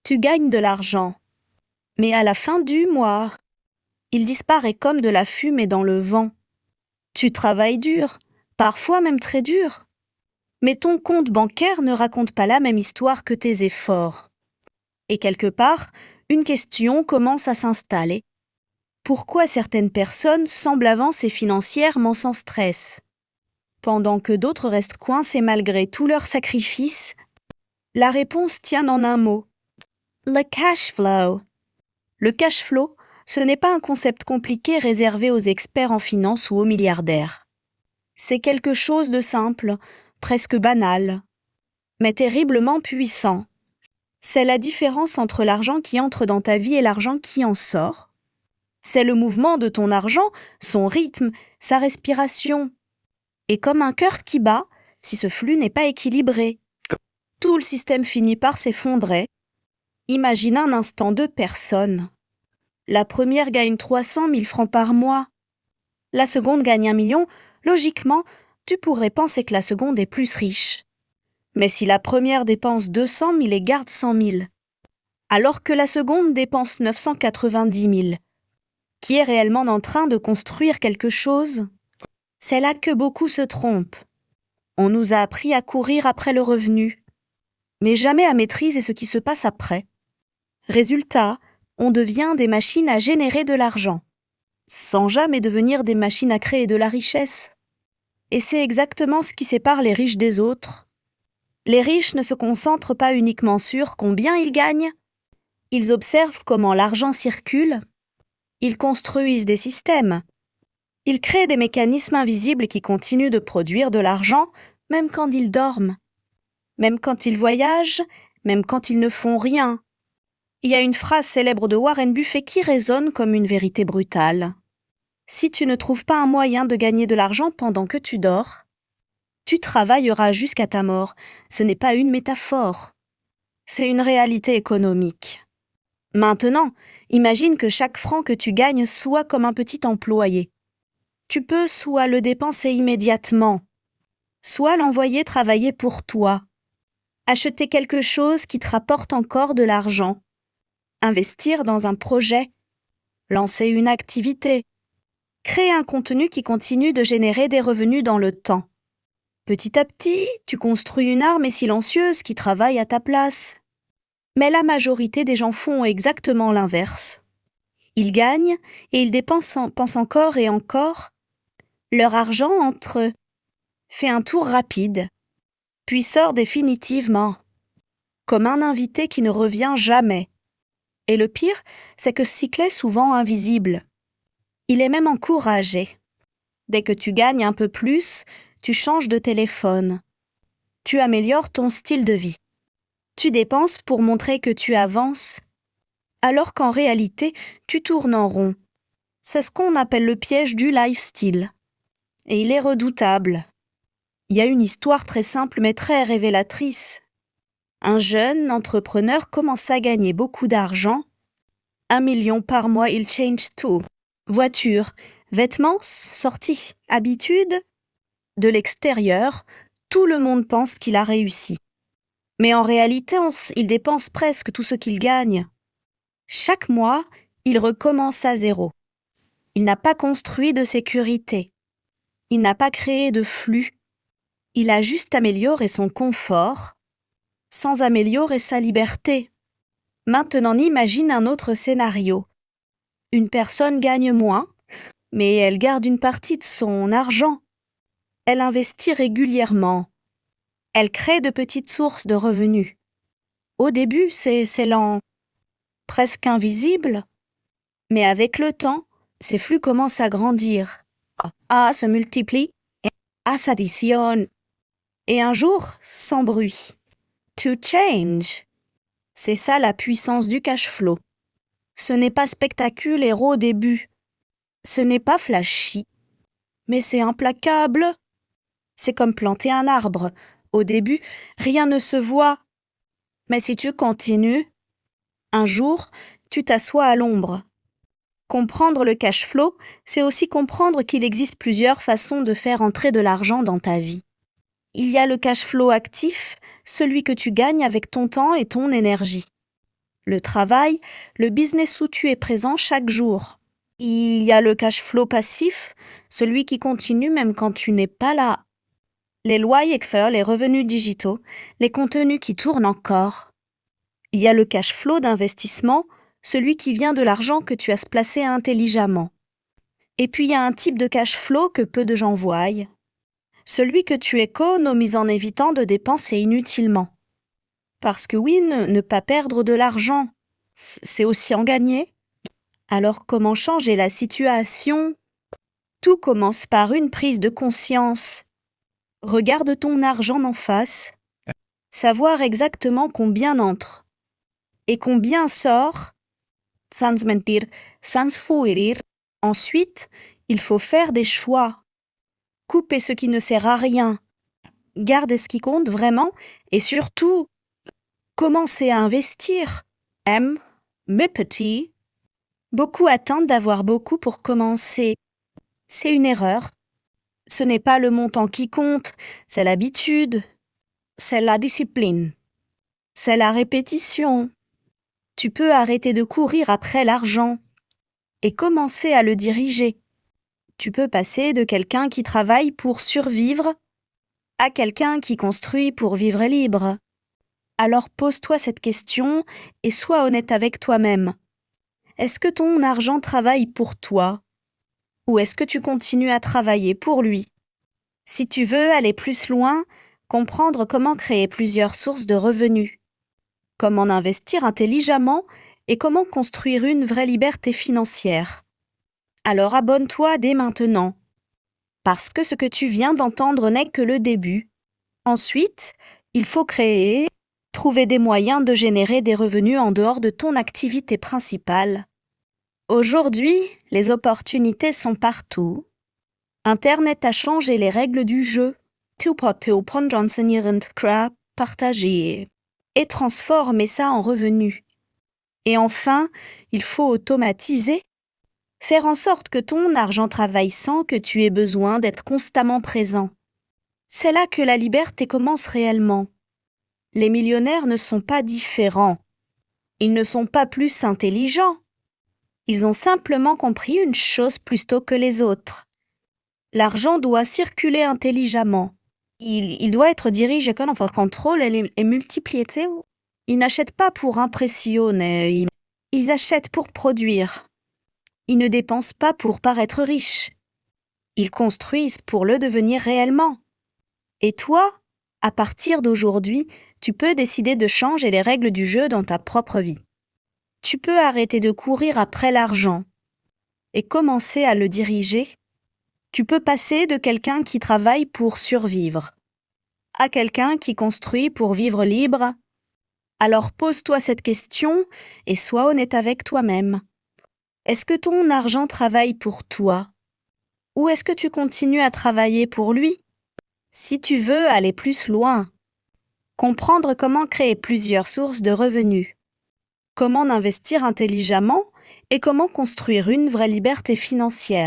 Tu gagnes de l'argent. Mais à la fin du mois, il disparaît comme de la fumée dans le vent. Tu travailles dur, parfois même très dur. Mais ton compte bancaire ne raconte pas la même histoire que tes efforts. Et quelque part, une question commence à s'installer. Pourquoi certaines personnes semblent avancer financièrement sans stress, pendant que d'autres restent coincées malgré tous leurs sacrifices? La réponse tient en un mot: le cash flow. Le cash flow, ce n'est pas un concept compliqué réservé aux experts en finance ou aux milliardaires. C'est quelque chose de simple, presque banal, mais terriblement puissant. C'est la différence entre l'argent qui entre dans ta vie et l'argent qui en sort. C'est le mouvement de ton argent, son rythme, sa respiration. Et comme un cœur qui bat, si ce flux n'est pas équilibré, tout le système finit par s'effondrer. Imagine un instant 2 personnes. La première gagne 300 000 francs par mois. La seconde gagne 1 million. Logiquement, tu pourrais penser que la seconde est plus riche. Mais si la première dépense 200 000 et garde 100 000, alors que la seconde dépense 990 000, qui est réellement en train de construire quelque chose? C'est là que beaucoup se trompent. On nous a appris à courir après le revenu, mais jamais à maîtriser ce qui se passe après. Résultat, on devient des machines à générer de l'argent, sans jamais devenir des machines à créer de la richesse. Et c'est exactement ce qui sépare les riches des autres. Les riches ne se concentrent pas uniquement sur combien ils gagnent. Ils observent comment l'argent circule. Ils construisent des systèmes. Ils créent des mécanismes invisibles qui continuent de produire de l'argent, même quand ils dorment, même quand ils voyagent, même quand ils ne font rien. Il y a une phrase célèbre de Warren Buffett qui résonne comme une vérité brutale. Si tu ne trouves pas un moyen de gagner de l'argent pendant que tu dors, tu travailleras jusqu'à ta mort. Ce n'est pas une métaphore. C'est une réalité économique. Maintenant, imagine que chaque franc que tu gagnes soit comme un petit employé. Tu peux soit le dépenser immédiatement, soit l'envoyer travailler pour toi, acheter quelque chose qui te rapporte encore de l'argent, investir dans un projet, lancer une activité, créer un contenu qui continue de générer des revenus dans le temps. Petit à petit, tu construis une armée silencieuse qui travaille à ta place. Mais la majorité des gens font exactement l'inverse. Ils gagnent et ils pensent encore et encore. Leur argent entre eux, fait un tour rapide, puis sort définitivement, comme un invité qui ne revient jamais. Et le pire, c'est que ce cycle est souvent invisible. Il est même encouragé. Dès que tu gagnes un peu plus, tu changes de téléphone. Tu améliores ton style de vie. Tu dépenses pour montrer que tu avances, alors qu'en réalité, tu tournes en rond. C'est ce qu'on appelle le piège du lifestyle. Et il est redoutable. Il y a une histoire très simple mais très révélatrice. Un jeune entrepreneur commence à gagner beaucoup d'argent. 1 million par mois, il change tout. Voiture, vêtements, sorties, habitudes. De l'extérieur, tout le monde pense qu'il a réussi. Mais en réalité, il dépense presque tout ce qu'il gagne. Chaque mois, il recommence à zéro. Il n'a pas construit de sécurité. Il n'a pas créé de flux. Il a juste amélioré son confort, sans améliorer sa liberté. Maintenant, imagine un autre scénario. Une personne gagne moins, mais elle garde une partie de son argent. Elle investit régulièrement. Elle crée de petites sources de revenus. Au début, c'est lent, presque invisible, mais avec le temps, ces flux commencent à grandir, se multiplient, s'additionnent, et un jour, sans bruit. To change. C'est ça la puissance du cash flow. Ce n'est pas spectaculaire au début. Ce n'est pas flashy. Mais c'est implacable. C'est comme planter un arbre. Au début, rien ne se voit. Mais si tu continues, un jour, tu t'assois à l'ombre. Comprendre le cash flow, c'est aussi comprendre qu'il existe plusieurs façons de faire entrer de l'argent dans ta vie. Il y a le cash flow actif, celui que tu gagnes avec ton temps et ton énergie. le travail, le business où tu es présent chaque jour. Il y a le cash flow passif, celui qui continue même quand tu n'es pas là. Les lois Yekfer, les revenus digitaux, les contenus qui tournent encore. Il y a le cash flow d'investissement, celui qui vient de l'argent que tu as placé intelligemment. Et puis il y a un type de cash flow que peu de gens voient. Celui que tu économises en évitant de dépenser inutilement. Parce que oui, ne pas perdre de l'argent, c'est aussi en gagner. Alors comment changer la situation? Tout commence par une prise de conscience. Regarde ton argent en face, savoir exactement combien entre et combien sort, sans mentir, sans fuir. Ensuite, il faut faire des choix. Couper ce qui ne sert à rien. Garder ce qui compte vraiment et surtout, commencer à investir. Mais petit. Beaucoup attendent d'avoir beaucoup pour commencer. C'est une erreur. Ce n'est pas le montant qui compte, c'est l'habitude, c'est la discipline, c'est la répétition. Tu peux arrêter de courir après l'argent et commencer à le diriger. Tu peux passer de quelqu'un qui travaille pour survivre à quelqu'un qui construit pour vivre libre. Alors pose-toi cette question et sois honnête avec toi-même. Est-ce que ton argent travaille pour toi? Ou est-ce que tu continues à travailler pour lui? Si tu veux aller plus loin, comprendre comment créer plusieurs sources de revenus, comment investir intelligemment et comment construire une vraie liberté financière. Alors abonne-toi dès maintenant, parce que ce que tu viens d'entendre n'est que le début. Ensuite, il faut trouver des moyens de générer des revenus en dehors de ton activité principale. Aujourd'hui, les opportunités sont partout. Internet a changé les règles du jeu, partager et transformer ça en revenus. Et enfin, il faut automatiser, faire en sorte que ton argent travaille sans que tu aies besoin d'être constamment présent. C'est là que la liberté commence réellement. Les millionnaires ne sont pas différents. Ils ne sont pas plus intelligents. Ils ont simplement compris une chose plus tôt que les autres. L'argent doit circuler intelligemment. Il doit être dirigé comme un contrôle et multiplié. Ils n'achètent pas pour impressionner, ils achètent pour produire. Ils ne dépensent pas pour paraître riches. Ils construisent pour le devenir réellement. Et toi, à partir d'aujourd'hui, tu peux décider de changer les règles du jeu dans ta propre vie. Tu peux arrêter de courir après l'argent et commencer à le diriger. Tu peux passer de quelqu'un qui travaille pour survivre à quelqu'un qui construit pour vivre libre. Alors pose-toi cette question et sois honnête avec toi-même. Est-ce que ton argent travaille pour toi? Ou est-ce que tu continues à travailler pour lui? Si tu veux aller plus loin, comprendre comment créer plusieurs sources de revenus, comment investir intelligemment et comment construire une vraie liberté financière.